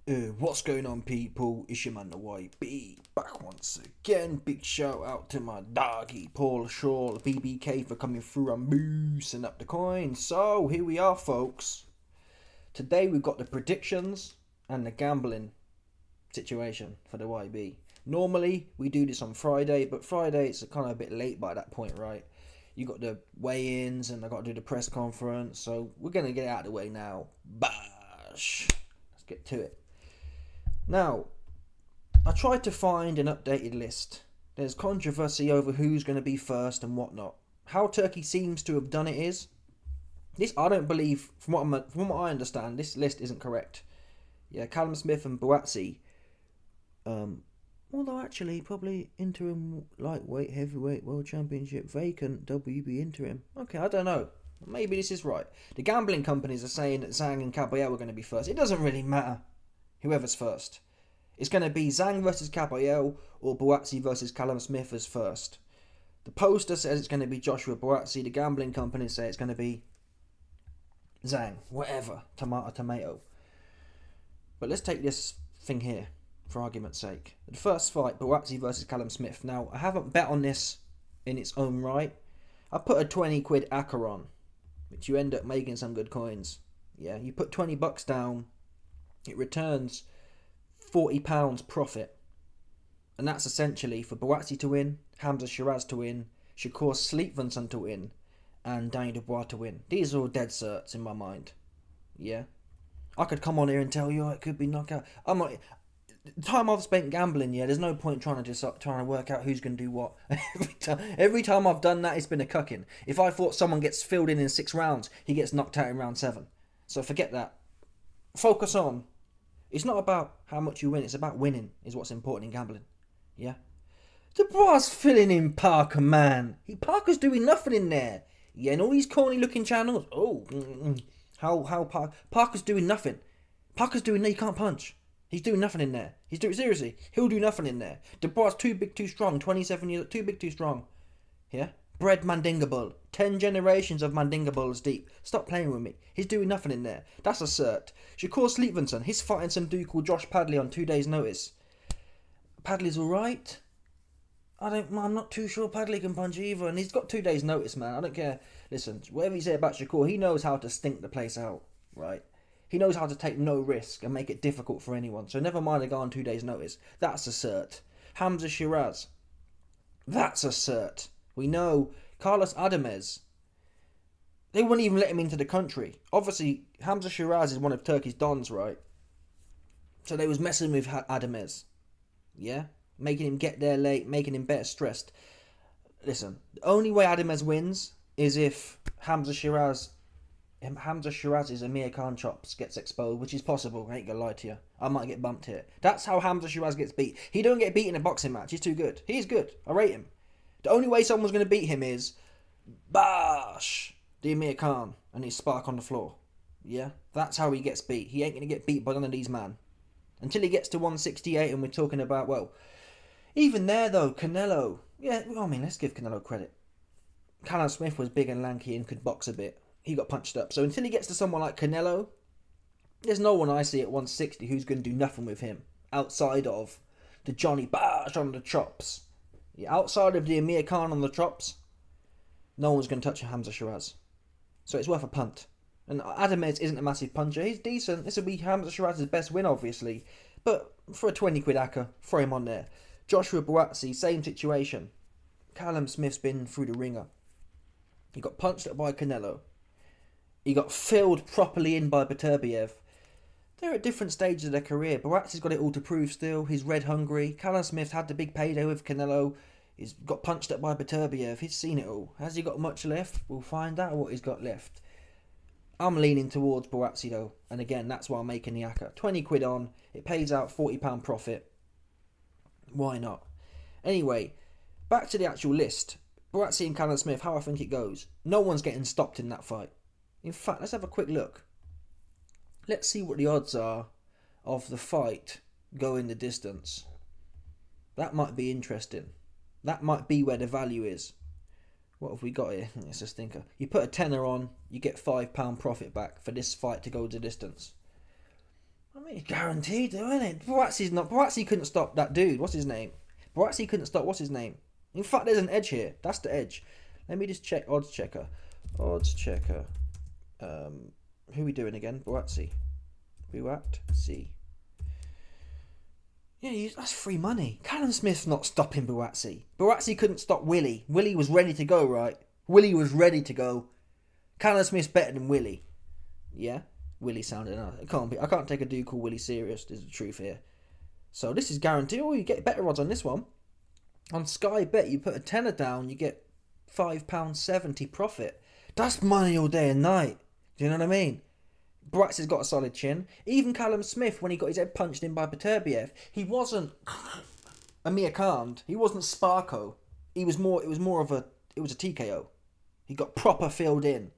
What's going on, people? It's your man, the YB, back once again. Big shout out to my doggy, Paul Shaw, BBK, for coming through and boosting up the coin. So, here we are, folks. Today we've got the predictions and the gambling situation for the YB. Normally, we do this on Friday, but Friday it's kind of a bit late by that point, right? You got the weigh-ins and I got to do the press conference, so we're going to get it out of the way now. Bash! Let's get to it. Now, I tried to find an updated list. There's controversy over who's going to be first and whatnot. How Turkey seems to have done it is, this I don't believe, from what I understand, this list isn't correct. Yeah, Callum Smith and Buatsi, although actually probably interim lightweight heavyweight world championship vacant WB interim. Okay, I don't know. Maybe this is right. The gambling companies are saying that Zhang and Kabayel are going to be first. It doesn't really matter whoever's first. It's going to be Zhang versus Kabayel or Buatsi versus Callum Smith as first. The poster says it's going to be Joshua Buatsi. The gambling companies say it's going to be Zhang. Whatever. Tomato. But let's take this thing here, for argument's sake. The first fight, Buatsi versus Callum Smith. Now, I haven't bet on this in its own right. I put a 20 quid acca on, which you end up making some good coins. Yeah, you put 20 bucks down, it returns £40 profit. And that's essentially for Buatsi to win, Hamza Shiraz to win, Shakur Stevenson to win, and Dubois to win. These are all dead certs in my mind. Yeah. I could come on here and tell you it could be knockout. I'm not. The time I've spent gambling, yeah, there's no point trying to work out who's going to do what. Every time I've done that, it's been a cucking. If I thought someone gets filled in 6 rounds, he gets knocked out in round 7. So forget that. Focus on. It's not about how much you win, it's about winning is what's important in gambling. Yeah? Dubois filling in Parker, man. Parker's doing nothing in there. Yeah, and all these corny looking channels. How Parker's doing nothing. He can't punch. He's doing nothing in there. Seriously, he'll do nothing in there. Dubois too big, too strong. 27 years, too big, too strong. Yeah? Bred Mandinga Bull. 10 generations of Mandinga Bulls deep. Stop playing with me. He's doing nothing in there. That's a cert. Shakur Stevenson, he's fighting some dude called Josh Padley on 2 days' notice. Padley's alright. I'm not too sure Padley can punch either, and he's got 2 days' notice, man. I don't care. Listen, whatever you say about Shakur, he knows how to stink the place out, right? He knows how to take no risk and make it difficult for anyone. So never mind a guy on 2 days' notice. That's a cert. Hamza Shiraz. That's a cert. We know Carlos Adamez. They wouldn't even let him into the country. Obviously, Hamza Shiraz is one of Turkey's dons, right? So they was messing with Adamez. Yeah? Making him get there late, making him better stressed. Listen, the only way Adamez wins is if Hamza Shiraz's Amir Khan chops gets exposed, which is possible. I ain't gonna lie to you. I might get bumped here. That's how Hamza Shiraz gets beat. He don't get beat in a boxing match. He's too good. He's good. I rate him. The only way someone's gonna beat him is bash the Amir Khan and his spark on the floor. Yeah? That's how he gets beat. He ain't gonna get beat by none of these man. Until he gets to 168 and we're talking about, well, even there though, Canelo. Yeah, I mean, let's give Canelo credit. Callum Smith was big and lanky and could box a bit. He got punched up. So until he gets to someone like Canelo, there's no one I see at 160 who's going to do nothing with him. Outside of the Johnny Bash on the chops. Yeah, outside of the Amir Khan on the chops, no one's going to touch Hamza Shiraz. So it's worth a punt. And Adamez isn't a massive puncher. He's decent. This will be Hamza Shiraz's best win, obviously. But for a 20 quid acca, throw him on there. Joshua Buatsi, same situation. Callum Smith's been through the ringer. He got punched up by Canelo. He got filled properly in by Beterbiev. They're at different stages of their career. Buatsi's got it all to prove still. He's red hungry. Callum Smith had the big payday with Canelo. He's got punched up by Beterbiev. He's seen it all. Has he got much left? We'll find out what he's got left. I'm leaning towards Buatsi though. And again, that's why I'm making the acca. 20 quid on. It pays out £40 profit. Why not? Anyway, back to the actual list. Buatsi and Callum Smith, how I think it goes. No one's getting stopped in that fight. In fact, let's have a quick look. Let's see what the odds are of the fight going the distance. That might be interesting. That might be where the value is. What have we got here? It's a stinker. You put a tenner on, you get £5 profit back for this fight to go the distance. I mean, it's guaranteed though, isn't it? Boazzi couldn't stop that dude. What's his name? Boazzi couldn't stop, what's his name? In fact, there's an edge here. That's the edge. Let me just check odds checker. Odds checker. Who are we doing again? Boazzi. Boazzi. Yeah, that's free money. Callum Smith's not stopping Boazzi. Boazzi couldn't stop Willie. Willie was ready to go, right? Willie was ready to go. Callum Smith's better than Willie. Yeah? Willie sounded... I can't take a dude called Willie serious. There's the truth here. So this is guaranteed. Oh, you get better odds on this one. On Sky Bet, you put a tenner down, you get £5.70 profit. That's money all day and night. Do you know what I mean? Boazzi's got a solid chin. Even Callum Smith, when he got his head punched in by Beterbiev, he wasn't Amir Khan. He wasn't Sparko. It was a TKO. He got proper filled in,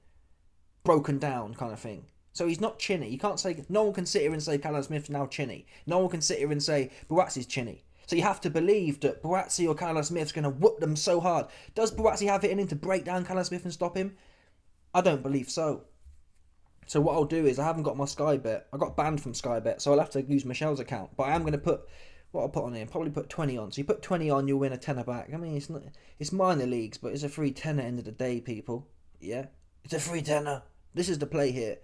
broken down kind of thing. So he's not chinny. You can't say, no one can sit here and say Callum Smith's now chinny. No one can sit here and say Boazzi's chinny. So you have to believe that Boazzi or Callum Smith's going to whoop them so hard. Does Boazzi have it in him to break down Callum Smith and stop him? I don't believe so. So what I'll do is, I haven't got my Sky Bet. I got banned from Sky Bet, so I'll have to use Michelle's account. But I am going to put, what I'll put on here, probably put 20 on. So you put 20 on, you'll win a tenner back. I mean, it's minor leagues, but it's a free tenner end of the day, people. Yeah? It's a free tenner. This is the play here.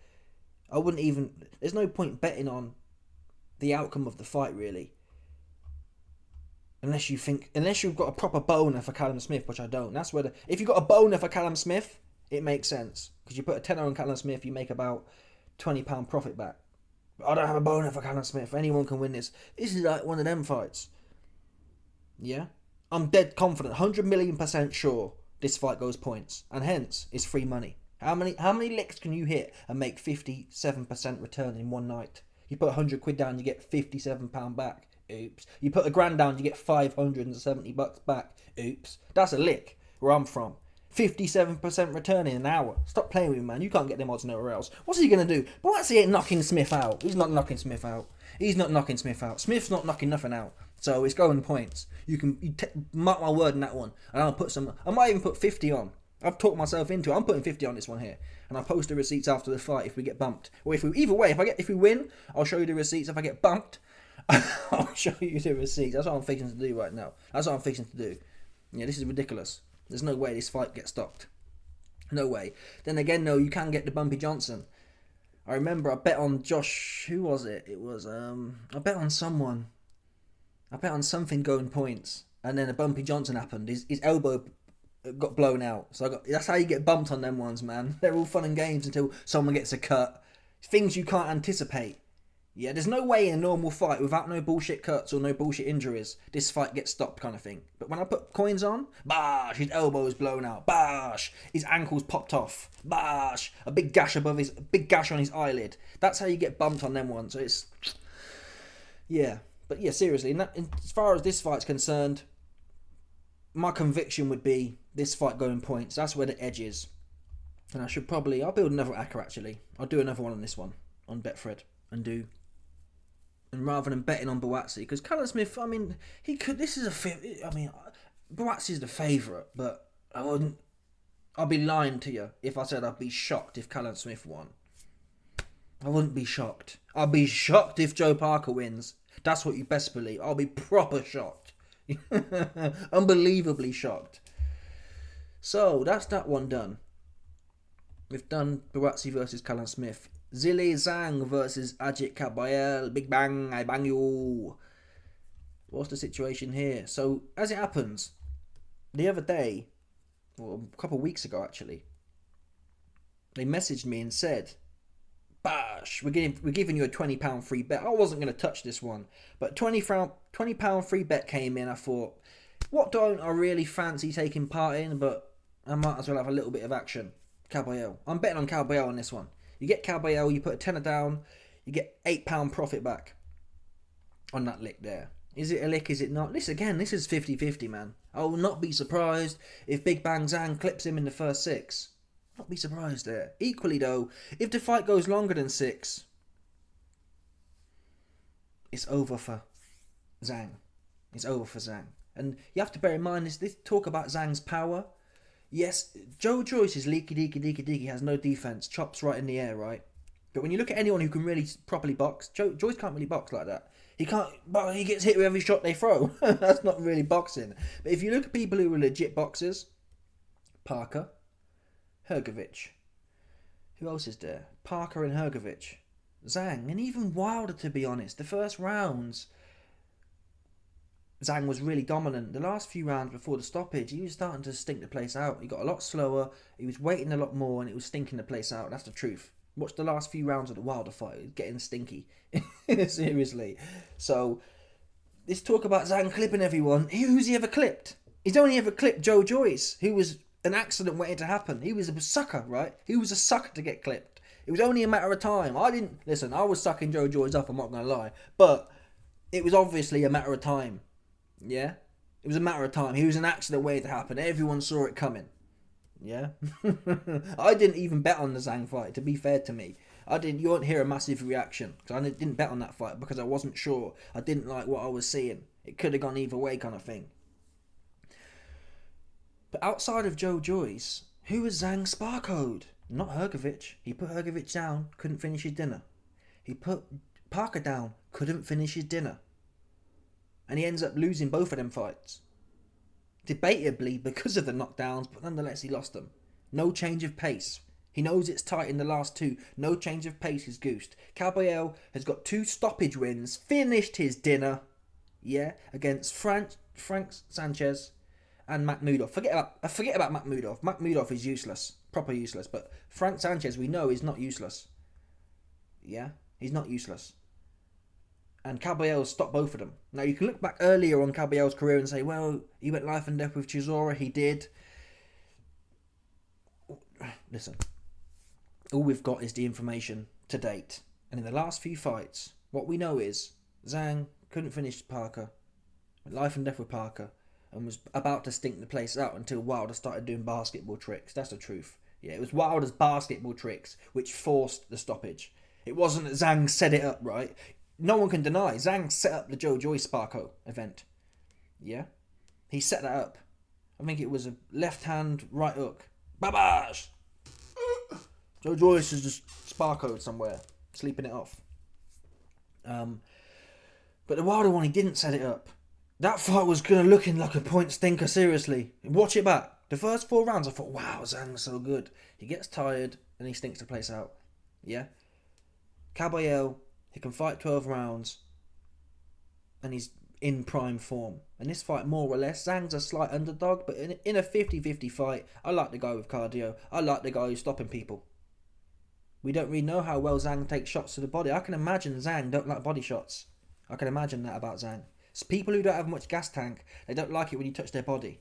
There's no point betting on the outcome of the fight, really. Unless you've got a proper boner for Callum Smith, which I don't. That's where if you've got a boner for Callum Smith, it makes sense. Because you put a tenner on Callum Smith, you make about £20 profit back. But I don't have a boner for Callum Smith. Anyone can win this. This is like one of them fights. Yeah? I'm dead confident, 100 million% sure this fight goes points. And hence, it's free money. How many licks can you hit and make 57% return in one night? You put 100 quid down, you get £57 back. Oops. You put £1,000 down, you get $570 back. Oops. That's a lick where I'm from. 57% return in an hour. Stop playing with me, man. You can't get them odds nowhere else. What's he going to do? Boazzi ain't knocking Smith out. He's not knocking Smith out. Smith's not knocking nothing out. So it's going points. You mark my word on that one. And I might even put 50 on. I've talked myself into it. I'm putting 50 on this one here. And I'll post the receipts after the fight if we get bumped. Or if we win, I'll show you the receipts. If I get bumped, I'll show you the receipts. That's what I'm fixing to do right now. Yeah, this is ridiculous. There's no way this fight gets stopped. No way. Then again, no, you can get the Bumpy Johnson. I remember I bet on Josh. Who was it? It was, I bet on someone. I bet on something going points. And then a Bumpy Johnson happened. His elbow got blown out. So that's how you get bumped on them ones, man. They're all fun and games until someone gets a cut. Things you can't anticipate. Yeah, there's no way in a normal fight, without no bullshit cuts or no bullshit injuries, this fight gets stopped kind of thing. But when I put coins on, bash, his elbow is blown out, bash, his ankle's popped off, bash, a big gash on his eyelid. That's how you get bumped on them ones. So it's, yeah. But yeah, seriously, as far as this fight's concerned, my conviction would be this fight going points. That's where the edge is. And I'll build another ACCA actually. I'll do another one on this one, on Betfred, and rather than betting on Boazzi, because Callum Smith, I mean, he could. Boazzi's the favourite, but I'd be lying to you if I said I'd be shocked if Callum Smith won. I wouldn't be shocked. I'd be shocked if Joe Parker wins. That's what you best believe. I'll be proper shocked. Unbelievably shocked. So that's that one done. We've done Boazzi versus Callum Smith. Zhilei Zhang versus Agit Kabayel. Big bang, I bang you. What's the situation here? So, as it happens, the other day, or a couple of weeks ago actually, they messaged me and said, bash, we're giving you a £20 free bet. I wasn't going to touch this one, but £20 free bet came in. I thought, what don't I really fancy taking part in, but I might as well have a little bit of action. Kabayel. I'm betting on Kabayel on this one. You get Kabayel, you put a tenner down, you get £8 profit back on that lick there. Is it a lick, is it not? This is 50-50, man. I will not be surprised if Big Bang Zhang clips him in the first 6. Not be surprised there. Equally though, if the fight goes longer than 6, it's over for Zhang. And you have to bear in mind, this talk about Zhang's power. Yes, Joe Joyce is leaky, has no defense, chops right in the air, right? But when you look at anyone who can really properly box, Joyce can't really box like that. He can't, but he gets hit with every shot they throw. That's not really boxing. But if you look at people who are legit boxers, Parker, Hrgovic. Who else is there? Parker and Hrgovic. Zhang, and even Wilder, to be honest. The first rounds, Zhang was really dominant. The last few rounds before the stoppage, he was starting to stink the place out. He got a lot slower, he was waiting a lot more, and it was stinking the place out. That's the truth. Watch the last few rounds of the Wilder fight. It was getting stinky. Seriously. So, this talk about Zhang clipping everyone. Who's he ever clipped? He's only ever clipped Joe Joyce, who was an accident waiting to happen. He was a sucker, right? He was a sucker to get clipped. It was only a matter of time. I was sucking Joe Joyce up, I'm not going to lie. But it was obviously a matter of time. Yeah? It was a matter of time. He was an accident waiting to happen. Everyone saw it coming. Yeah? I didn't even bet on the Zhang fight, to be fair to me. You won't hear a massive reaction. Because I didn't bet on that fight because I wasn't sure. I didn't like what I was seeing. It could have gone either way kind of thing. But outside of Joe Joyce, who was Zhang's spar code? Not Hrgovic. He put Hrgovic down, couldn't finish his dinner. He put Parker down, couldn't finish his dinner. And he ends up losing both of them fights. Debatably because of the knockdowns, but nonetheless he lost them. No change of pace. He knows it's tight in the last two. No change of pace is goosed. Kabayel has got 2 stoppage wins, finished his dinner, against Frank Sanchez and Makhmudov. Forget about Makhmudov. Makhmudov is useless. Proper useless. But Frank Sanchez, we know, is not useless. Yeah? He's not useless. And Kabayel stopped both of them. Now, you can look back earlier on Kabayel's career and say, well, he went life and death with Chisora. He did. Listen. All we've got is the information to date. And in the last few fights, what we know is Zhang couldn't finish Parker. Went life and death with Parker. And was about to stink the place out until Wilder started doing basketball tricks. That's the truth. Yeah, it was Wilder's basketball tricks which forced the stoppage. It wasn't that Zhang set it up, right? No one can deny. Zhang set up the Joe Joyce Sparko event. Yeah? He set that up. I think it was a left hand, right hook. Babash! Joe Joyce is just Sparkoed somewhere. Sleeping it off. But the Wilder one, he didn't set it up. That fight was going to looking like a point stinker, seriously. Watch it back. The first 4 rounds, I thought, wow, Zhang's so good. He gets tired and he stinks the place out. Yeah? Kabayel, he can fight 12 rounds and he's in prime form. And this fight, more or less, Zhang's a slight underdog, but in a 50-50 fight, I like the guy with cardio. I like the guy who's stopping people. We don't really know how well Zhang takes shots to the body. I can imagine Zhang don't like body shots. I can imagine that about Zhang. It's people who don't have much gas tank, they don't like it when you touch their body.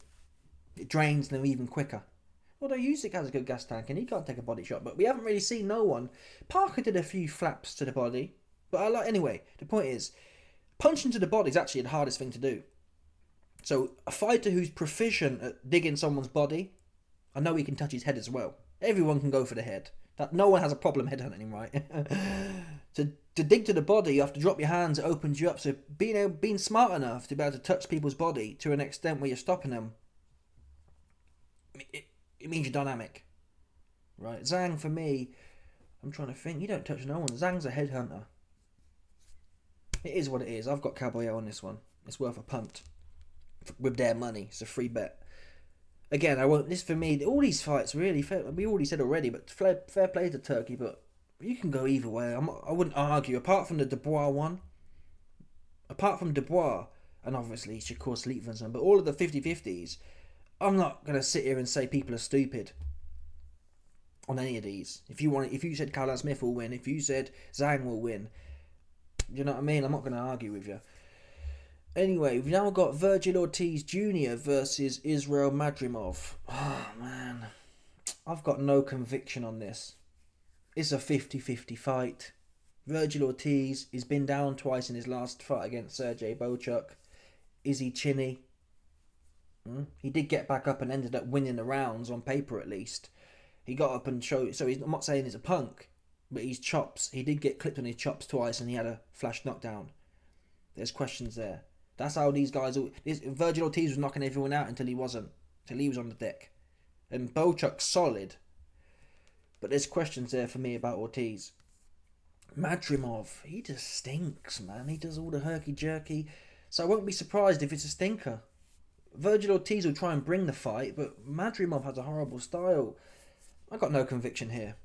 It drains them even quicker. Although Usyk has a good gas tank and he can't take a body shot, but we haven't really seen no one. Parker did a few flaps to the body, but anyway, the point is, punching to the body is actually the hardest thing to do. So a fighter who's proficient at digging someone's body, I know he can touch his head as well. Everyone can go for the head. No one has a problem headhunting, right? To dig to the body, you have to drop your hands. It opens you up. So being smart enough to be able to touch people's body to an extent where you're stopping them, it means you're dynamic, right? Zhang, for me, I'm trying to think. You don't touch no one. Zhang's a headhunter. It is what it is. I've got Kabayel on this one. It's worth a punt with their money. It's a free bet. Again, I won't. This for me, all these fights really. We already said already, but fair play to Turkey. But you can go either way. I wouldn't argue. Apart from the Dubois one, apart from Dubois and obviously Shakur Stevenson, but all of the 50-50s, I'm not gonna sit here and say people are stupid on any of these. If you said Callum Smith will win, if you said Zhang will win, you know what I mean. I'm not gonna argue with you. Anyway, we've now got Vergil Ortiz Jr. versus Israel Madrimov. Oh, man. I've got no conviction on this. It's a 50-50 fight. Vergil Ortiz, he's been down twice in his last fight against Sergey Bochuk. Is he chinny? He did get back up and ended up winning the rounds, on paper at least. He got up and showed... So I'm not saying he's a punk, but his chops... He did get clipped on his chops twice and he had a flash knockdown. There's questions there. That's how these guys... Vergil Ortiz was knocking everyone out until he wasn't. Until he was on the deck. And Bochuk's solid. But there's questions there for me about Ortiz. Madrimov, he just stinks, man. He does all the herky-jerky. So I won't be surprised if it's a stinker. Virgil Ortiz will try and bring the fight, but Madrimov has a horrible style. I got no conviction here.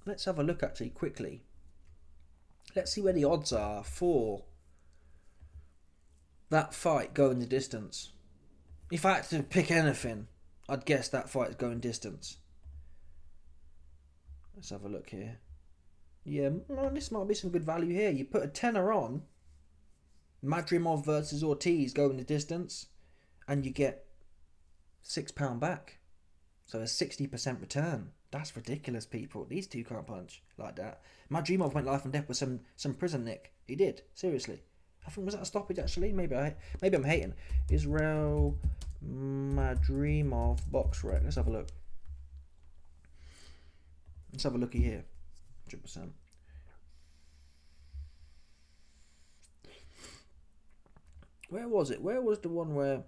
Let's have a look actually quickly. Let's see where the odds are for that fight going the distance. If I had to pick anything, I'd guess that fight's going distance. Let's have a look here. Yeah, well, this might be some good value here. You put a tenner on Madrimov versus Ortiz going the distance, and you get £6 back. So a 60% return. That's ridiculous, people. These two can't punch like that. Madrimov went life and death with some prison nick. He did, seriously. I think, was that a stoppage actually? Maybe I'm hating. Israel Madrimov box rec. Let's have a look. Let's have a looky here. 100%. Where was it? Where was the one where... I'm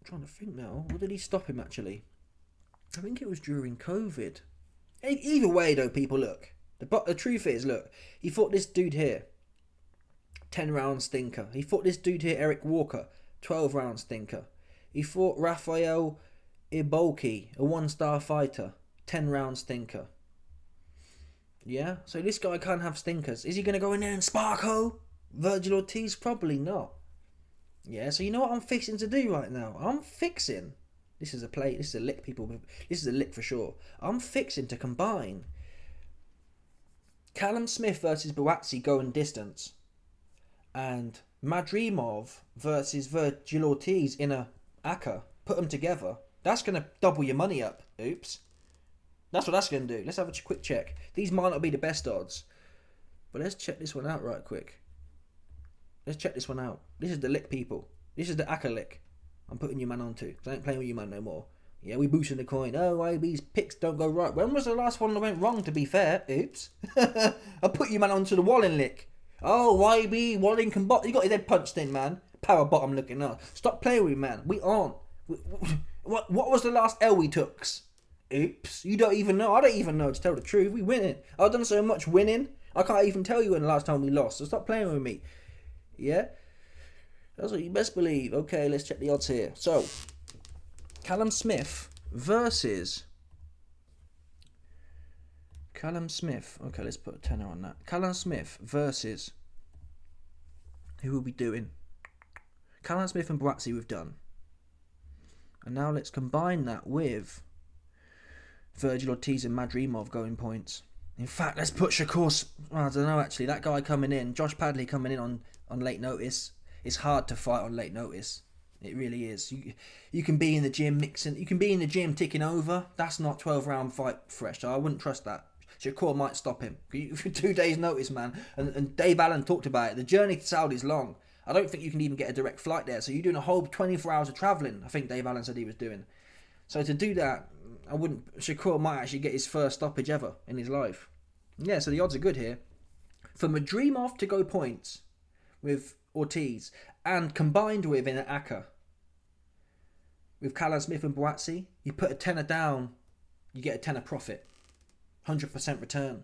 trying to think now. What did he stop him actually? I think it was during COVID. Either way though, people, look. The truth is, look. He fought this dude here. 10 round stinker. He fought this dude here, Eric Walker. 12 round stinker. He fought Rafael Ibolki, a 1-star fighter. 10 round stinker. Yeah? So this guy can't have stinkers. Is he going to go in there and sparko Virgil Ortiz? Probably not. Yeah, so you know what I'm fixing to do right now? I'm fixing. This is a play. This is a lick, people. This is a lick for sure. I'm fixing to combine Callum Smith versus Buatsi going distance and Madrimov versus Virgil Ortiz in a ACA. Put them together. That's going to double your money up. Oops. That's what that's going to do. Let's have a quick check. These might not be the best odds, but let's check this one out right quick. Let's check this one out. This is the lick, people. This is the ACA lick I'm putting you man onto. I ain't playing with you man no more. Yeah, we boosting the coin. Oh, YB's picks don't go right. When was the last one that went wrong, to be fair? Oops. I put you man onto the Walling lick. Oh, YB, Walling can bot. You got his head punched in, man. Power bottom looking up. Stop playing with me, man. We aren't. What was the last L we took? Oops. You don't even know. I don't even know, to tell the truth. We winning. I've done so much winning. I can't even tell you when the last time we lost. So stop playing with me. Yeah? That's what you best believe. Okay, let's check the odds here. So, Callum Smith versus... Callum Smith. Okay, let's put a tenner on that. Callum Smith versus... Who will we doing? Callum Smith and Buatsi we've done. And now let's combine that with Virgil Ortiz and Madrimov going points. In fact, let's put Shakur... I don't know, actually. That guy coming in, Josh Padley coming in on late notice. It's hard to fight on late notice. It really is. You can be in the gym mixing. You can be in the gym ticking over. That's not 12-round fight fresh. I wouldn't trust that. Shakur might stop him. 2 days notice, man. And Dave Allen talked about it. The journey to Saudi is long. I don't think you can even get a direct flight there. So you're doing a whole 24 hours of travelling. I think Dave Allen said he was doing. So to do that, I wouldn't... Shakur might actually get his first stoppage ever in his life. Yeah, so the odds are good here. For Madrimov to go points with Ortiz and combined with in an ACA with Callum Smith and Buatsi, you put a tenner down, you get a tenner profit. 100% return.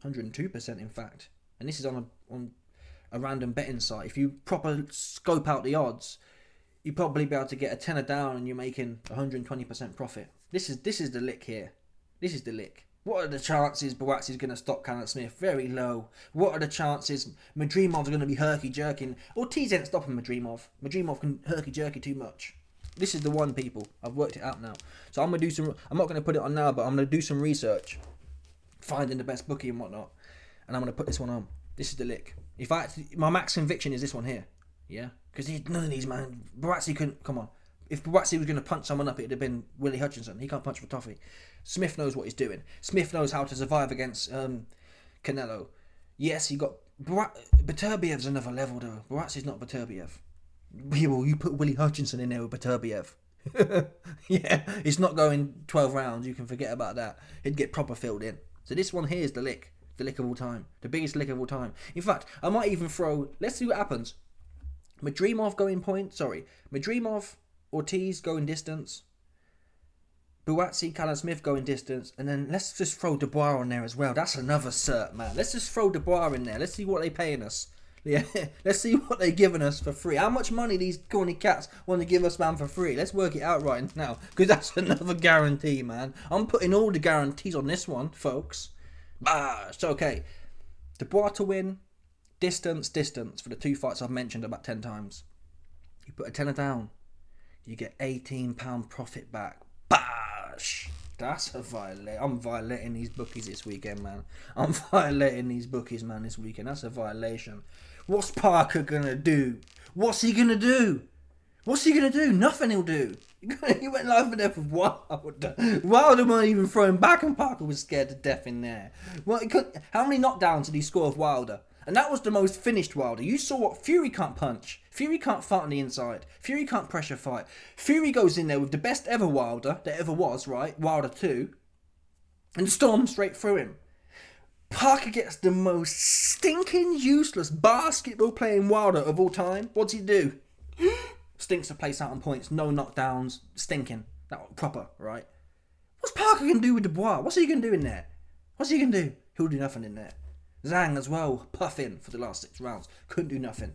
102% in fact. And this is on a random betting site. If you proper scope out the odds, you probably be able to get a tenner down and you're making 120% profit. This is the lick here. This is the lick. What are the chances Buatsi's going to stop Callum Smith? Very low. What are the chances Madrimov's going to be herky-jerking? Ortiz ain't stopping Madrimov. Madrimov can herky-jerky too much. This is the one, people. I've worked it out now. So I'm going to do some... I'm not going to put it on now, but I'm going to do some research. Finding the best bookie and whatnot. And I'm going to put this one on. This is the lick. My max conviction is this one here. Yeah? Because none of these, man... Buatsi couldn't... Come on. If Buatsi was going to punch someone up, it would have been Willie Hutchinson. He can't punch for toffee. Smith knows what he's doing. Smith knows how to survive against Canelo. Yes, he got... Beterbiev's another level, though. Buatsi's not Beterbiev. You put Willie Hutchinson in there with Beterbiev. Yeah, it's not going 12 rounds. You can forget about that. He'd get proper filled in. So this one here is the lick. The lick of all time. The biggest lick of all time. In fact, I might even throw... Let's see what happens. Madrimov going point. Sorry. Madrimov... Ortiz going distance. Buatsi, Callum Smith going distance, and then let's just throw Dubois on there as well. That's another cert, man. Let's just throw Dubois in there. Let's see what they paying us. Yeah, let's see what they're giving us for free. How much money these corny cats want to give us, man, for free? Let's work it out right now, because that's another guarantee, man. I'm putting all the guarantees on this one, folks. It's okay. Dubois to win, distance for the 2 fights I've mentioned about 10 times. You put a tenner down, you get £18 profit back. Bash! That's a violation. I'm violating these bookies this weekend, man. I'm violating these bookies, man, this weekend. That's a violation. What's Parker gonna do? What's he gonna do? Nothing he'll do. He went live and death with Wilder. Wilder wasn't even throwing back, and Parker was scared to death in there. Well, how many knockdowns did he score with Wilder? And that was the most finished Wilder. You saw what Fury can't punch. Fury can't fight on the inside. Fury can't pressure fight. Fury goes in there with the best ever Wilder that ever was, right? Wilder 2. And storms straight through him. Parker gets the most stinking useless basketball playing Wilder of all time. What's he do? Stinks the place out on points. No knockdowns. Stinking. That proper, right? What's Parker going to do with Dubois? What's he going to do in there? What's he going to do? He'll do nothing in there. Zhang as well, puffing for the last 6 rounds. Couldn't do nothing.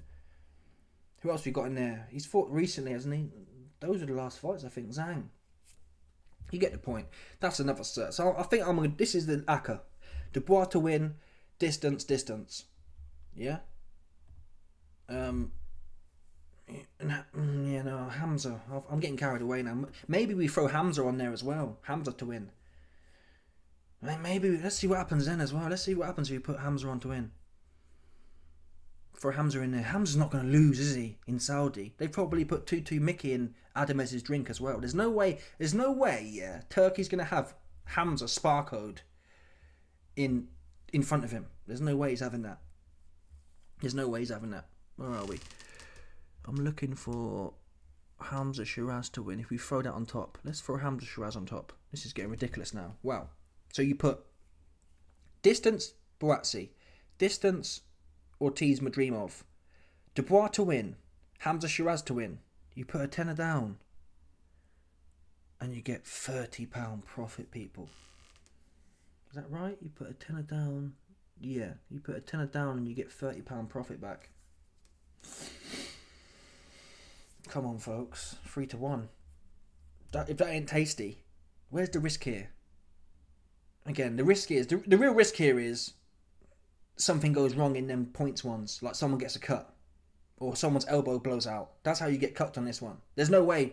Who else we got in there? He's fought recently, hasn't he? Those are the last fights, I think. Zhang. You get the point. That's another cert. So I think I'm going to... This is the ACCA. Dubois to win. Distance. Yeah? Hamza. I'm getting carried away now. Maybe we throw Hamza on there as well. Hamza to win. Maybe, let's see what happens then as well. Let's see what happens if you put Hamza on to win. Throw Hamza in there. Hamza's not going to lose, is he? In Saudi. They probably put 2-2 Mickey in Adamez's drink as well. There's no way, yeah, Turkey's going to have Hamza spar code in front of him. There's no way he's having that. Where are we? I'm looking for Hamza Shiraz to win. If we throw that on top. Let's throw Hamza Shiraz on top. This is getting ridiculous now. Wow. So you put distance, Buatsi. Distance, Ortiz, Madrimov. Dubois to win. Hamza Shiraz to win. You put a tenner down. And you get £30 profit, people. Is that right? You put a tenner down. Yeah, you put a tenner down and you get £30 profit back. Come on, folks. 3-1. If that ain't tasty, where's the risk here? Again, the risk is... The real risk here is something goes wrong in them points ones. Like someone gets a cut. Or someone's elbow blows out. That's how you get cut on this one. There's no way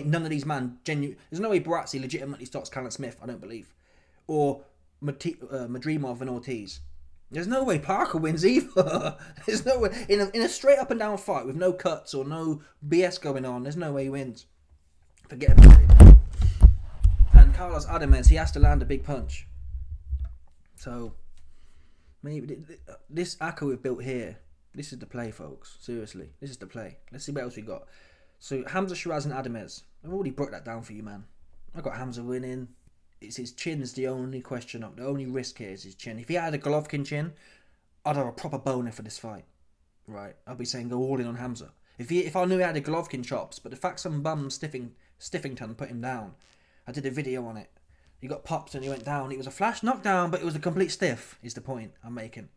none of these man There's no way Buatsi legitimately stops Callum Smith, I don't believe. Or Madrimov and Ortiz. There's no way Parker wins either. There's no way. In a straight up and down fight with no cuts or no BS going on, there's no way he wins. Forget about it. And Carlos Adamez, he has to land a big punch. So, maybe this ACCA we've built here, this is the play, folks. Seriously, this is the play. Let's see what else we got. So, Hamza, Shiraz and Adamez. I've already broke that down for you, man. I got Hamza winning. It's his chin's the only question up. The only risk here is his chin. If he had a Golovkin chin, I'd have a proper boner for this fight. Right? I'd be saying go all in on Hamza. If I knew he had a Golovkin chops, but the fact some bum Stiffington put him down, I did a video on it. He got popped and he went down. It was a flash knockdown, but it was a complete stiff, is the point I'm making.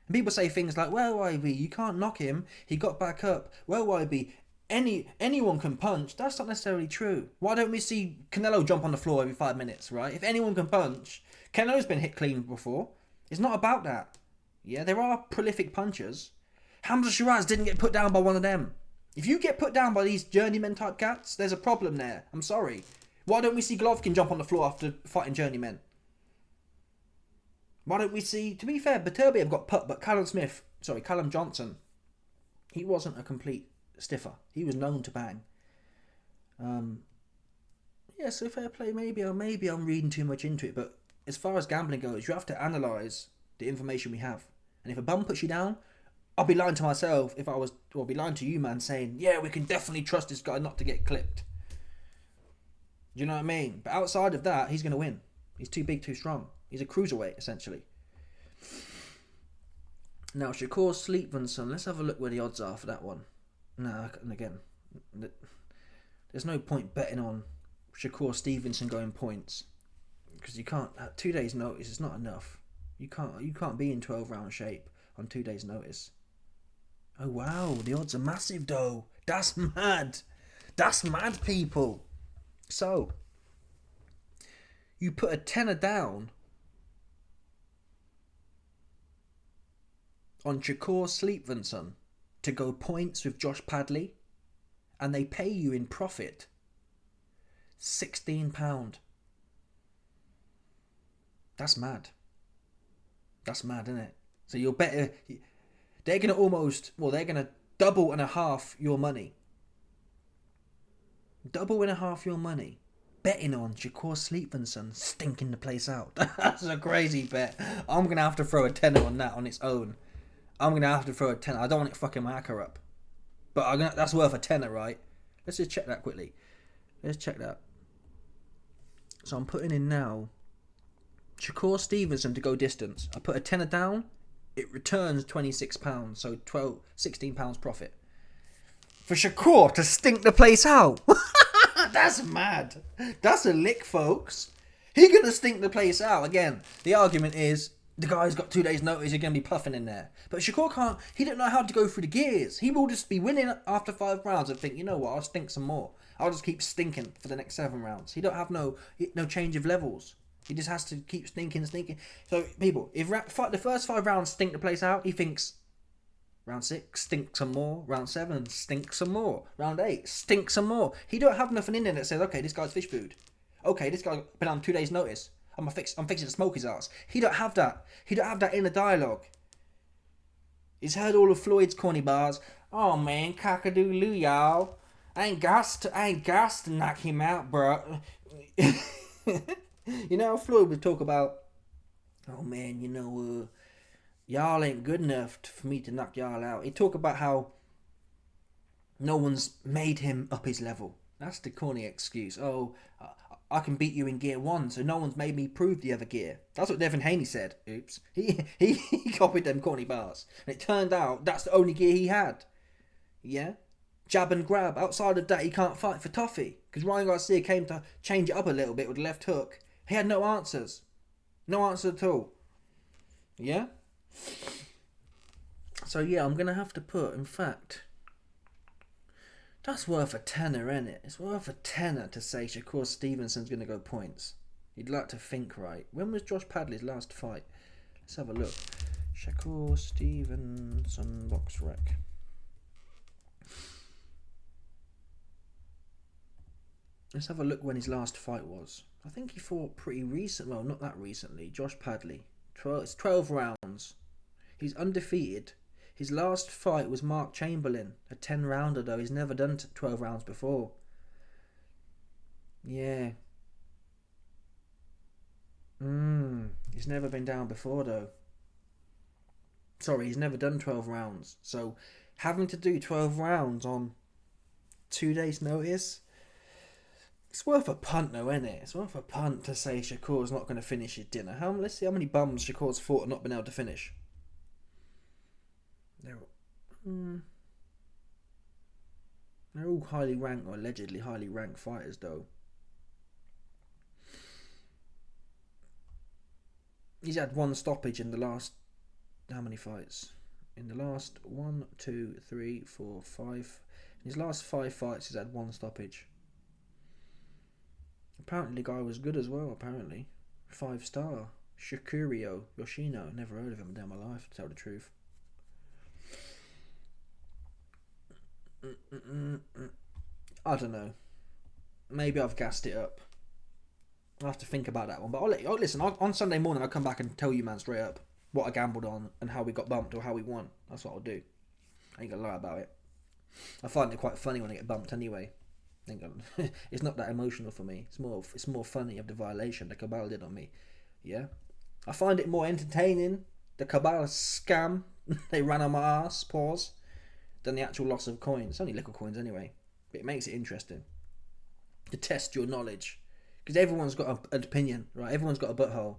And people say things like, well, YB, you can't knock him. He got back up. Well, YB, anyone can punch. That's not necessarily true. Why don't we see Canelo jump on the floor every 5 minutes, right? If anyone can punch, Canelo's been hit clean before. It's not about that. Yeah, there are prolific punchers. Hamza Shiraz didn't get put down by one of them. If you get put down by these journeyman type cats, there's a problem there. I'm sorry. Why don't we see Golovkin jump on the floor after fighting journeymen? Why don't we see... To be fair, Beterbiev got put, but Callum Johnson, he wasn't a complete stiffer. He was known to bang. Yeah, so fair play. Maybe I'm reading too much into it, but as far as gambling goes, you have to analyse the information we have. And if a bum puts you down, I'll be lying to myself if I was... Or I'll be lying to you, man, saying, yeah, we can definitely trust this guy not to get clipped. Do you know what I mean? But outside of that, he's going to win. He's too big, too strong. He's a cruiserweight, essentially. Now, Shakur Stevenson. Let's have a look where the odds are for that one. No, and again, there's no point betting on Shakur Stevenson going points. Because you can't, 2 days notice is not enough. You can't be in 12 round shape on 2 days notice. Oh wow, the odds are massive though. That's mad. That's mad, people. So, you put a tenner down on Shakur Stevenson to go points with Josh Padley, and they pay you in profit £16. That's mad. That's mad, isn't it? So you're better. They're going to double and a half your money. Double and a half your money. Betting on Shakur Stevenson stinking the place out. That's a crazy bet. I'm going to have to throw a tenner on that on its own. I'm going to have to throw a tenner. I don't want it fucking my hacker up. But that's worth a tenner, right? Let's just check that quickly. Let's check that. So I'm putting in now Shakur Stevenson to go distance. I put a tenner down. It returns £26. So £16 profit. For Shakur to stink the place out. That's mad. That's a lick, folks. He's going to stink the place out. Again, the argument is the guy's got 2 days notice, you're going to be puffing in there. But Shakur can't, he don't know how to go through the gears. He will just be winning after 5 rounds and think, you know what, I'll stink some more. I'll just keep stinking for the next 7 rounds. He don't have no change of levels. He just has to keep stinking. So, people, if the first 5 rounds stink the place out, he thinks, round 6, stink some more. Round 7, stink some more. Round 8, stink some more. He don't have nothing in there that says, okay, this guy's fish food. Okay, this guy's been on 2 days notice. I'm fixing to smoke his ass. He don't have that. He don't have that inner dialogue. He's heard all of Floyd's corny bars. Oh man, cock-a-doodle-oo, y'all. I ain't got to knock him out, bro. You know how Floyd would talk about, oh man, y'all ain't good enough for me to knock y'all out. He'd talk about how no one's made him up his level. That's the corny excuse. Oh, I can beat you in gear 1, so no one's made me prove the other gear. That's what Devin Haney said. Oops. He copied them corny bars. And it turned out that's the only gear he had. Yeah? Jab and grab. Outside of that, he can't fight for toffee. Because Ryan Garcia came to change it up a little bit with the left hook. He had no answers. No answer at all. Yeah? So yeah, I'm going to have to put, in fact, that's worth a tenner, isn't it? It's worth a tenner to say Shakur Stevenson's going to go points. You'd like to think, right? When was Josh Padley's last fight? Let's have a look. Shakur Stevenson box rec. Let's have a look when his last fight was. I think he fought pretty recent. Well, not that recently. Josh Padley. It's 12 rounds. He's undefeated. His last fight was Mark Chamberlain, a 10-rounder though. He's never done 12 rounds before. Yeah. He's never been down before though. Sorry, he's never done 12 rounds. So, having to do 12 rounds on 2 days' notice, it's worth a punt though, isn't it? It's worth a punt to say Shakur's not going to finish his dinner. Let's see how many bums Shakur's fought and not been able to finish. They're all highly ranked, or allegedly highly ranked fighters though. He's had 1 stoppage in the last, how many fights? In the last 1, 2, 3, 4, 5. In his last 5 fights he's had 1 stoppage. Apparently the guy was good as well, apparently. 5-star. Shakurio Yoshino. Never heard of him in my life, to tell the truth. I don't know. Maybe I've gassed it up. I'll have to think about that one. But listen, on Sunday morning I'll come back and tell you, man, straight up what I gambled on and how we got bumped or how we won. That's what I'll do. I ain't gonna lie about it. I find it quite funny when I get bumped anyway. It's not that emotional for me. It's more funny of the violation the Kabayel did on me. Yeah? I find it more entertaining, the Kabayel scam they ran on my ass, pause, than the actual loss of coins. It's only little coins anyway. But it makes it interesting to test your knowledge. Because everyone's got an opinion, right? Everyone's got a butthole.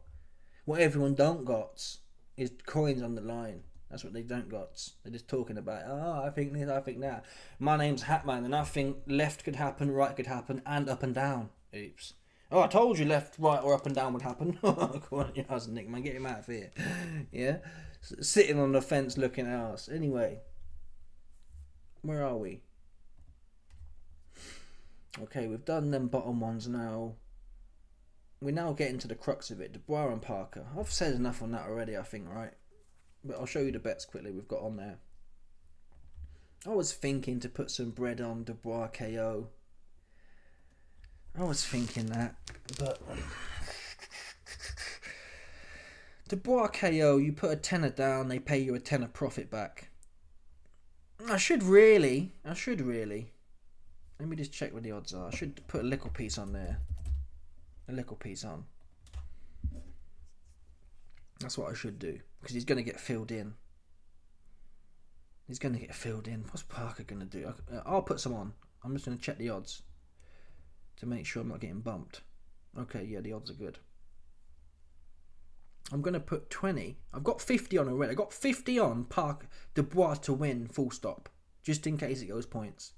What everyone don't got is coins on the line. That's what they don't got. They're just talking about, oh, I think this, I think that. My name's Hatman, and I think left could happen, right could happen, and up and down. Oops. Oh, I told you left, right, or up and down would happen. Come on, your husband, Nick, man, get him out of here. Yeah? Sitting on the fence looking at us. Anyway. Where are we? Okay, we've done them bottom ones now. We're now getting to the crux of it. Dubois and Parker. I've said enough on that already, I think, right? But I'll show you the bets quickly we've got on there. I was thinking to put some bread on Dubois KO. I was thinking that, but Dubois KO, you put a tenner down, they pay you a tenner profit back. I should really. Let me just check what the odds are. I should put a little piece on there. A little piece on. That's what I should do. Because he's going to get filled in. He's going to get filled in. What's Parker going to do? I'll put some on. I'm just going to check the odds. To make sure I'm not getting bumped. Okay, yeah, the odds are good. I'm going to put 20. I've got 50 on already. I've got 50 on Parker Dubois to win, full stop. Just in case it goes points.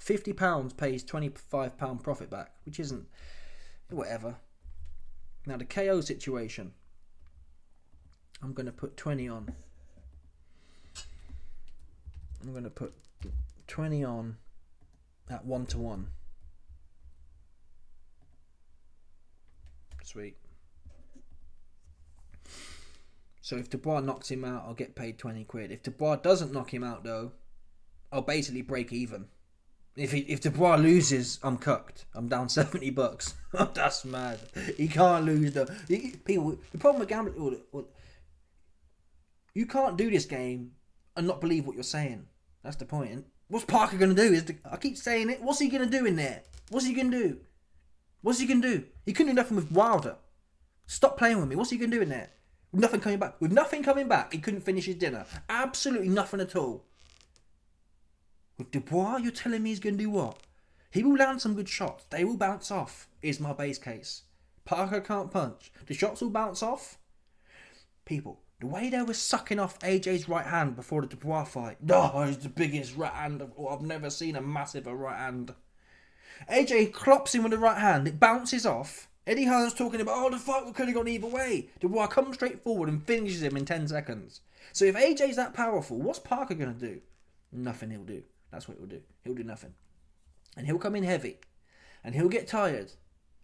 £50 pays £25 profit back. Which isn't... whatever. Now the KO situation. I'm going to put 20 on. I'm going to put 20 on at 1-1. Sweet. So if Dubois knocks him out, I'll get paid 20 quid. If Dubois doesn't knock him out though, I'll basically break even. If Dubois loses, I'm cucked. I'm down $70. That's mad. He can't lose though. People, the problem with gambling, you can't do this game and not believe what you're saying. That's the point. And what's Parker going to do? I keep saying it. What's he going to do in there? What's he going to do? What's he going to do? He couldn't do nothing with Wilder. Stop playing with me. What's he going to do in there? With nothing coming back. With nothing coming back, he couldn't finish his dinner. Absolutely nothing at all. With Dubois, you're telling me he's going to do what? He will land some good shots. They will bounce off, is my base case. Parker can't punch. The shots will bounce off. People, the way they were sucking off AJ's right hand before the Dubois fight. Oh, he's the biggest right hand. I've never seen a massive right hand. AJ clops him with the right hand. It bounces off. Eddie Hearn's talking about, oh, the fight could have gone either way. Dubois comes straight forward and finishes him in 10 seconds. So if AJ's that powerful, what's Parker going to do? Nothing he'll do. That's what he'll do. He'll do nothing. And he'll come in heavy. And he'll get tired.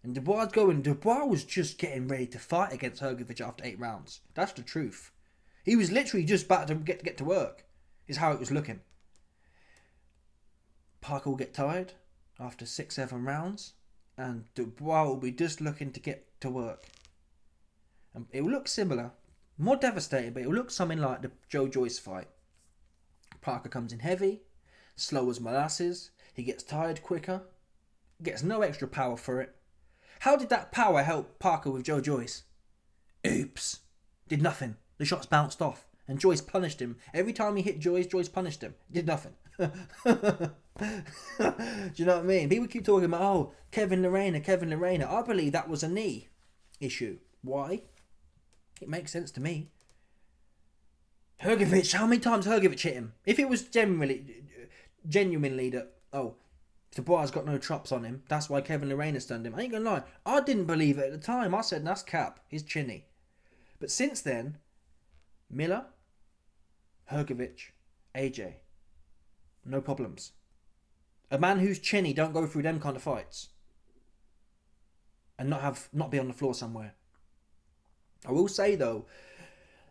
And Dubois was just getting ready to fight against Hrgovic after 8 rounds. That's the truth. He was literally just about to get to work. Is how it was looking. Parker will get tired after 6-7 rounds. And Dubois will be just looking to get to work. And it will look similar. More devastating, but it will look something like the Joe Joyce fight. Parker comes in heavy. Slow as molasses. He gets tired quicker. Gets no extra power for it. How did that power help Parker with Joe Joyce? Oops. Did nothing. The shots bounced off. And Joyce punished him. Every time he hit Joyce, Joyce punished him. Did nothing. Do you know what I mean? People keep talking about, oh, Kevin Lerena. I believe that was a knee issue. Why? It makes sense to me. Hrgovic, how many times Hrgovic hit him? If it was genuinely that, oh, Dubois got no chops on him, that's why Kevin Lerena stunned him. I ain't gonna lie, I didn't believe it at the time. I said, that's cap, he's chinny. But since then, Miller, Hrgovic, AJ, no problems. A man who's chinny don't go through them kind of fights. And not be on the floor somewhere. I will say though,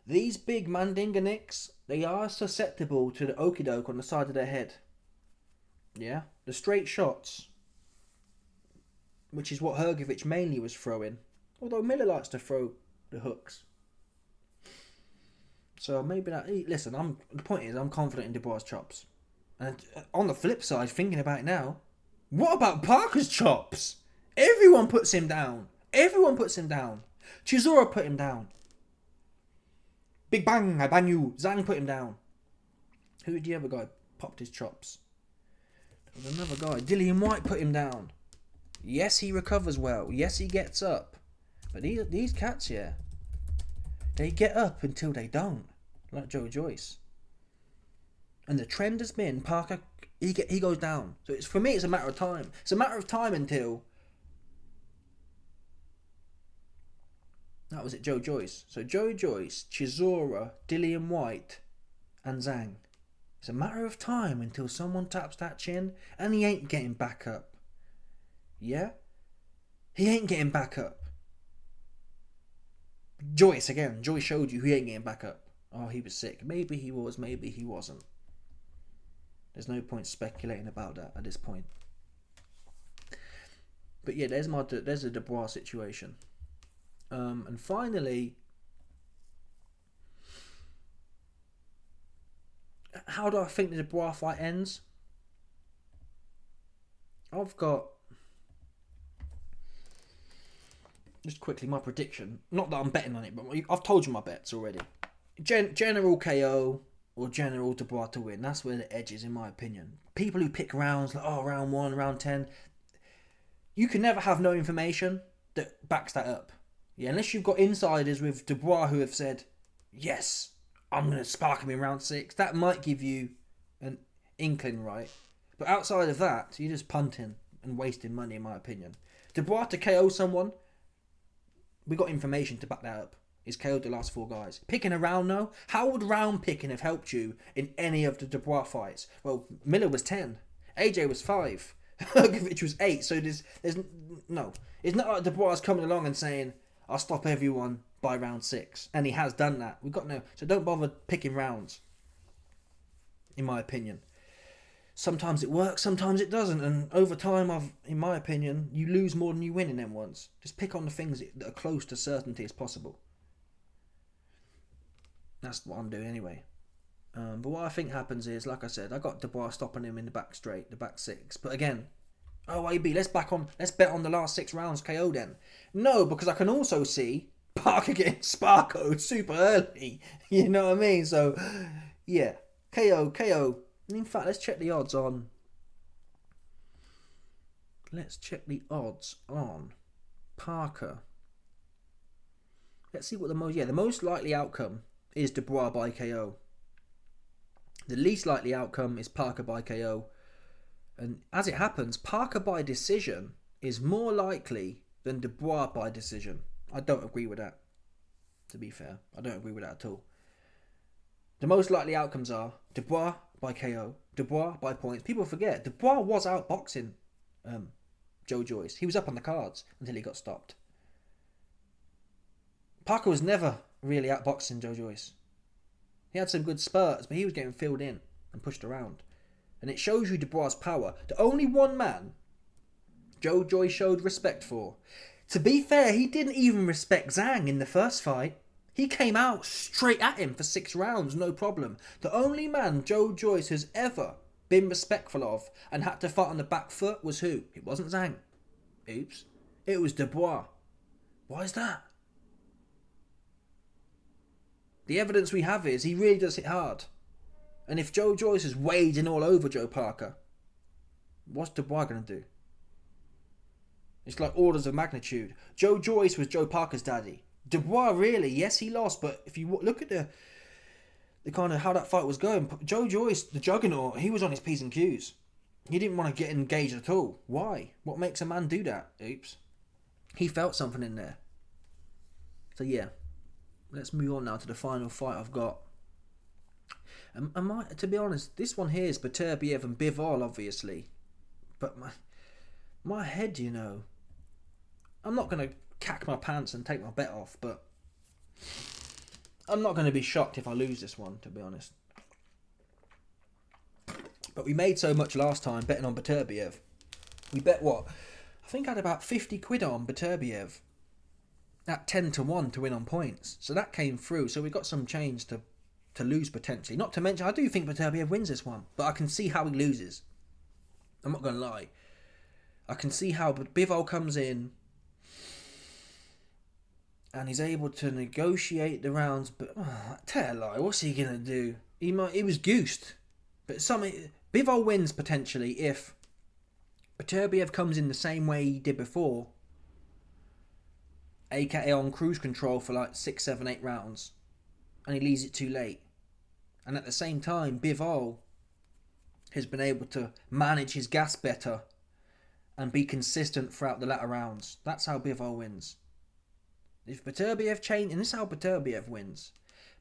these big Mandinganiks, they are susceptible to the okie doke on the side of their head. Yeah? The straight shots, which is what Hrgovic mainly was throwing. Although Miller likes to throw the hooks. So maybe that... Listen, the point is, I'm confident in Dubois' chops. And on the flip side, thinking about it now, what about Parker's chops? Everyone puts him down. Chisora put him down. Big bang, I bang you. Zhang put him down. Who did the other guy popped his chops? There was another guy. Dillian White put him down. Yes, he recovers well. Yes, he gets up. But these cats here, they get up until they don't. Like Joe Joyce. And the trend has been Parker, he goes down. So it's, for me, it's a matter of time. It's a matter of time until... That was it, Joe Joyce. So Joe Joyce, Chisora, Dillian White, and Zhang. It's a matter of time until someone taps that chin, and he ain't getting back up. Yeah? He ain't getting back up. Joyce, again. Joyce showed you he ain't getting back up. Oh, he was sick. Maybe he was, maybe he wasn't. There's no point speculating about that at this point. But yeah, there's a Dubois situation. And finally, how do I think the Dubois fight ends? I've got, just quickly, my prediction. Not that I'm betting on it, but I've told you my bets already. General KO or General Dubois to win. That's where the edge is, in my opinion. People who pick rounds, like, oh, round 1, round 10. You can never have no information that backs that up. Yeah, unless you've got insiders with Dubois who have said, yes, I'm going to spark him in round 6. That might give you an inkling, right? But outside of that, you're just punting and wasting money, in my opinion. Dubois to KO someone, we got information to back that up. He's KO'd the last 4 guys. Picking a round, though? How would round picking have helped you in any of the Dubois fights? Well, Miller was 10. AJ was 5. Hergovich was 8. So there's no. It's not like Dubois coming along and saying, I'll stop everyone by round 6. And he has done that. We've got no... So don't bother picking rounds, in my opinion. Sometimes it works, sometimes it doesn't. And over time, in my opinion, you lose more than you win in them ones. Just pick on the things that are close to certainty as possible. That's what I'm doing anyway. But what I think happens is, like I said, I got Dubois stopping him in the back straight, the back 6. But again... Oh, AB, let's bet on the last 6 rounds KO then. No, because I can also see Parker getting sparkoed super early. You know what I mean? So, yeah. KO. In fact, let's check the odds on... Parker. Let's see what the most likely outcome is Dubois by KO. The least likely outcome is Parker by KO. And as it happens, Parker by decision is more likely than Dubois by decision. I don't agree with that, to be fair. I don't agree with that at all. The most likely outcomes are Dubois by KO, Dubois by points. People forget, Dubois was outboxing Joe Joyce. He was up on the cards until he got stopped. Parker was never really outboxing Joe Joyce. He had some good spurts, but he was getting filled in and pushed around. And it shows you Dubois' power. The only one man Joe Joyce showed respect for. To be fair, he didn't even respect Zhang in the first fight. He came out straight at him for 6 rounds, no problem. The only man Joe Joyce has ever been respectful of and had to fight on the back foot was who? It wasn't Zhang. Oops. It was Dubois. Why is that? The evidence we have is he really does hit hard. And if Joe Joyce is wading all over Joe Parker, what's Dubois going to do? It's like orders of magnitude. Joe Joyce was Joe Parker's daddy. Dubois, really, yes, he lost, but if you look at the kind of how that fight was going, Joe Joyce, the juggernaut, he was on his P's and Q's. He didn't want to get engaged at all. Why? What makes a man do that? Oops. He felt something in there. So yeah, let's move on now to the final fight I've got. To be honest, this one here is Beterbiev and Bivol, obviously. But my head, you know, I'm not going to cack my pants and take my bet off, but I'm not going to be shocked if I lose this one, to be honest. But we made so much last time betting on Beterbiev. We bet what? I think I had about 50 quid on Beterbiev at 10 to 1 to win on points. So that came through. So we got some change to lose potentially. Not to mention, I do think Beterbiev wins this one, but I can see how he loses. I'm not going to lie. I can see how Bivol comes in and he's able to negotiate the rounds, but tell a lie, what's he going to do? He was goosed. But Bivol wins potentially if Beterbiev comes in the same way he did before, aka on cruise control for like 6, 7, 8 rounds, and he leaves it too late. And at the same time, Bivol has been able to manage his gas better and be consistent throughout the latter rounds. That's how Bivol wins. If Beterbiev change, and this is how Beterbiev wins.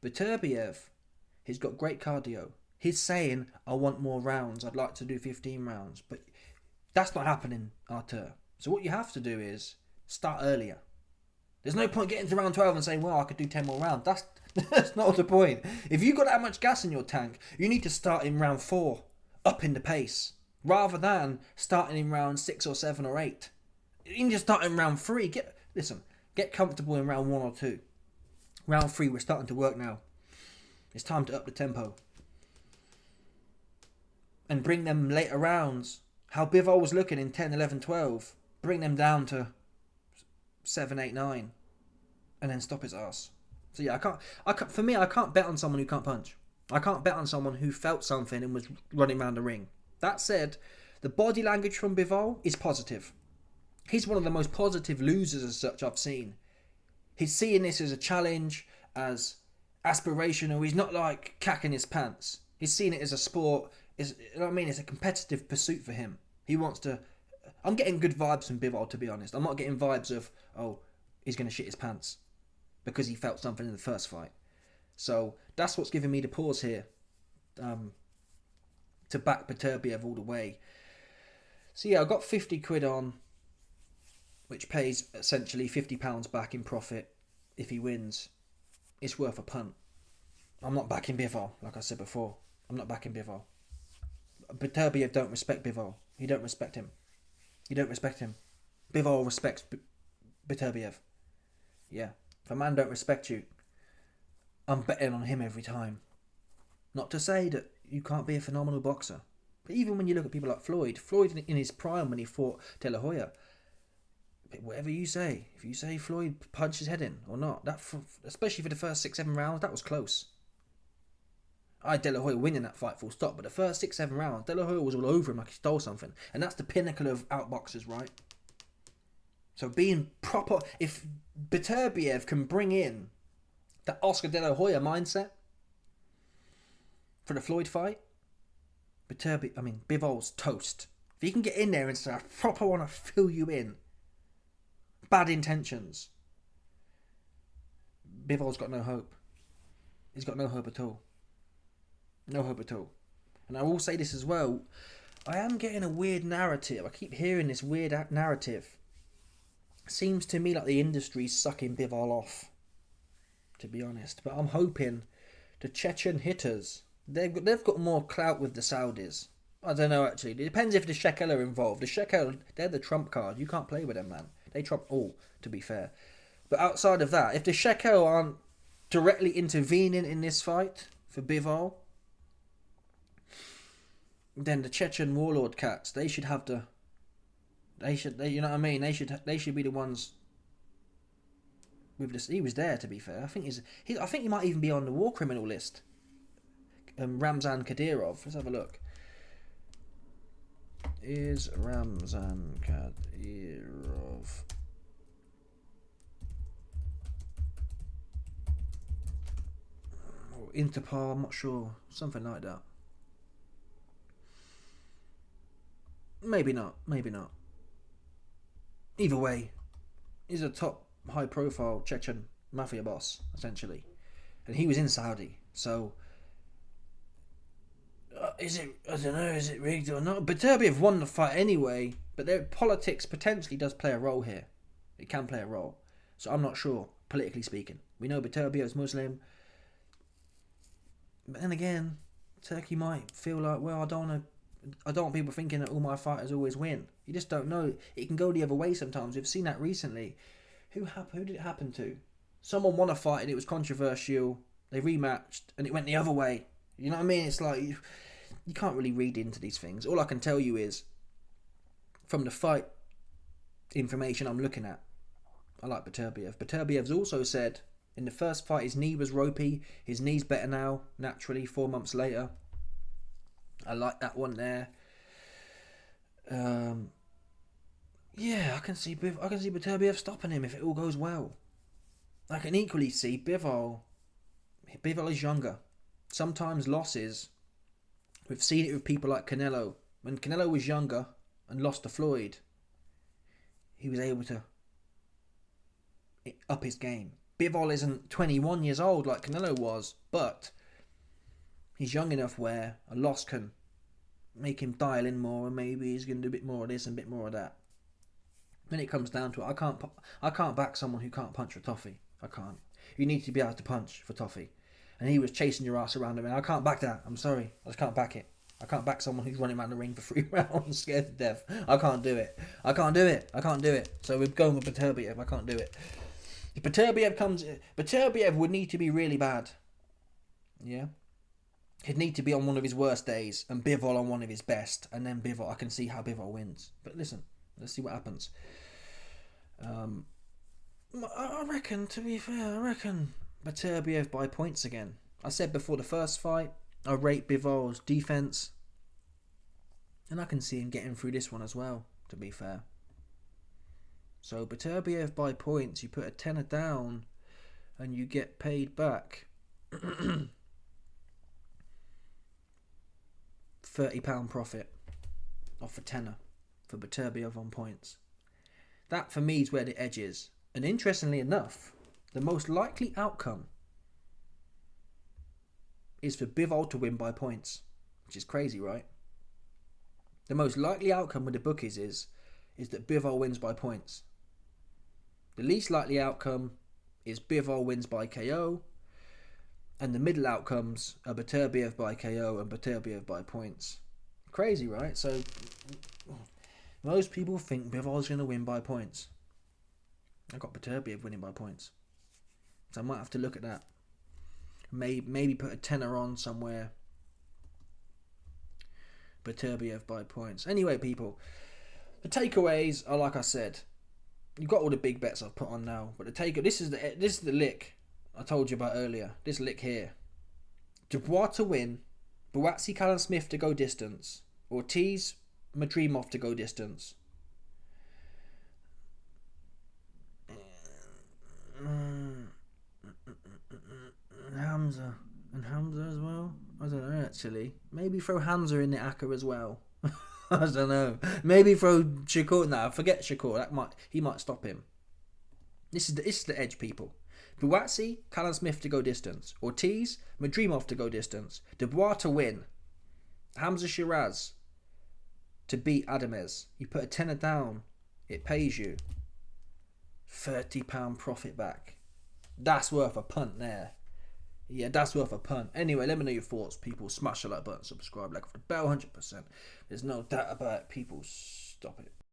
Beterbiev, he's got great cardio. He's saying, I want more rounds. I'd like to do 15 rounds. But that's not happening, Artur. So what you have to do is start earlier. There's no point getting to round 12 and saying, well, I could do 10 more rounds. That's not the point. If you've got that much gas in your tank, you need to start in round 4, up in the pace, rather than starting in round 6 or 7 or 8. You need to start in round 3. Get comfortable in round 1 or 2. Round 3, we're starting to work now. It's time to up the tempo. And bring them later rounds. How Bivol was looking in 10, 11, 12. Bring them down to 7, 8, 9. And then stop his ass. So yeah, for me, I can't bet on someone who can't punch. I can't bet on someone who felt something and was running around the ring. That said, the body language from Bivol is positive. He's one of the most positive losers as such I've seen. He's seeing this as a challenge, as aspirational. He's not like cacking his pants. He's seeing it as a sport. You know what I mean? It's a competitive pursuit for him. He wants to... I'm getting good vibes from Bivol, to be honest. I'm not getting vibes of, oh, he's going to shit his pants because he felt something in the first fight. So that's what's giving me the pause here, to back Beterbiev all the way. So yeah, I got 50 quid on, which pays essentially £50 back in profit if he wins. It's worth a punt. I'm not backing Bivol, like I said before. I'm not backing Bivol. Beterbiev don't respect Bivol. He don't respect him. You don't respect him. Bivol respects Beterbiev. Yeah. If a man don't respect you, I'm betting on him every time. Not to say that you can't be a phenomenal boxer. But even when you look at people like Floyd in his prime when he fought De La Hoya, whatever you say, if you say Floyd punched his head in or not, that especially for the first 6-7 rounds, that was close. I had De La Hoya winning that fight full stop, but the first 6-7 rounds, De La Hoya was all over him like he stole something. And that's the pinnacle of outboxers, right? So being proper, if Beterbiev can bring in that Oscar De La Hoya mindset for the Floyd fight, Bivol's toast. If he can get in there and say, I proper want to fill you in, bad intentions, Bivol's got no hope. He's got no hope at all. No hope at all. And I will say this as well, I am getting a weird narrative. I keep hearing this weird narrative. Seems to me like the industry's sucking Bivol off, to be honest. But I'm hoping the Chechen hitters, they've got more clout with the Saudis. I don't know, actually. It depends if the Shekel are involved. The Shekel, they're the trump card. You can't play with them, man. They trump all, to be fair. But outside of that, if the Shekel aren't directly intervening in this fight for Bivol, then the Chechen warlord cats, they should have the... you know what I mean? They should be the ones with this. He was there, to be fair. I think I think he might even be on the war criminal list. Ramzan Kadyrov. Let's have a look. Is Ramzan Kadyrov or Interpol? I'm not sure. Something like that. Maybe not. Maybe not. Either way, he's a top high-profile Chechen mafia boss, essentially. And he was in Saudi, so... is it rigged or not? Beterbiev won the fight anyway, but their politics potentially does play a role here. It can play a role. So I'm not sure, politically speaking. We know Beterbiev's Muslim. But then again, Turkey might feel like, well, I don't want people thinking that all my fighters always win. You just don't know. It can go the other way sometimes. We've seen that recently. Who did it happen to? Someone won a fight and it was controversial. They rematched and it went the other way. You know what I mean? It's like you can't really read into these things. All I can tell you is from the fight information I'm looking at, I like Beterbiev. Beterbiev's also said in the first fight his knee was ropey. His knee's better now, naturally, 4 months later. I like that one there. Yeah, I can see Beterbiev stopping him if it all goes well. I can equally see Bivol is younger. Sometimes losses We've seen it with people like Canelo. When Canelo was younger and lost to Floyd, he was able to up his game. Bivol isn't 21 years old like Canelo was, but he's young enough where a loss can make him dial in more, and maybe he's going to do a bit more of this and a bit more of that. When it comes down to it, I can't back someone who can't punch for toffee. I can't. You need to be able to punch for toffee. And he was chasing your ass around him, and I can't back that. I'm sorry. I just can't back it. I can't back someone who's running around the ring for 3 rounds scared to death. I can't do it. I can't do it. So we're going with Beterbiev. I can't do it. If Beterbiev would need to be really bad. Yeah? He'd need to be on one of his worst days, and Bivol on one of his best, and then Bivol, I can see how Bivol wins. But listen, let's see what happens. I reckon, to be fair, Beterbiev by points again. I said before the first fight, I rate Bivol's defense, and I can see him getting through this one as well, to be fair. So Beterbiev by points, you put a tenner down, and you get paid back £30 profit off a tenner for Beterbiev on points. That for me is where the edge is. And interestingly enough, the most likely outcome is for Bivol to win by points, which is crazy, right? The most likely outcome with the bookies is that Bivol wins by points. The least likely outcome is Bivol wins by KO, and the middle outcomes are Beterbiev by KO and Beterbiev by points. Crazy, right? So most people think Bivol's going to win by points. I got Beterbiev winning by points, so I might have to look at that. Maybe put a tenner on somewhere. Beterbiev by points. Anyway, people, the takeaways are like I said. You've got all the big bets I've put on now, but this is the lick I told you about earlier. This lick here: Dubois to win, Buatsi Callum Smith to go distance, Ortiz Madrimov to go distance. Hamza as well. I don't know actually. Maybe throw Hamza in the Aka as well. I don't know. Maybe throw Shakur. No, forget Shakur. He might stop him. This is the edge, people. Buatsi, Callum Smith to go distance. Ortiz, Madrimov to go distance. Dubois to win. Hamza Shiraz to beat Adamez. You put a tenner down, it pays you £30 profit back. That's worth a punt there. Yeah, that's worth a punt. Anyway, let me know your thoughts, people. Smash the like button, subscribe, like the bell, 100%. There's no doubt about it, people. Stop it.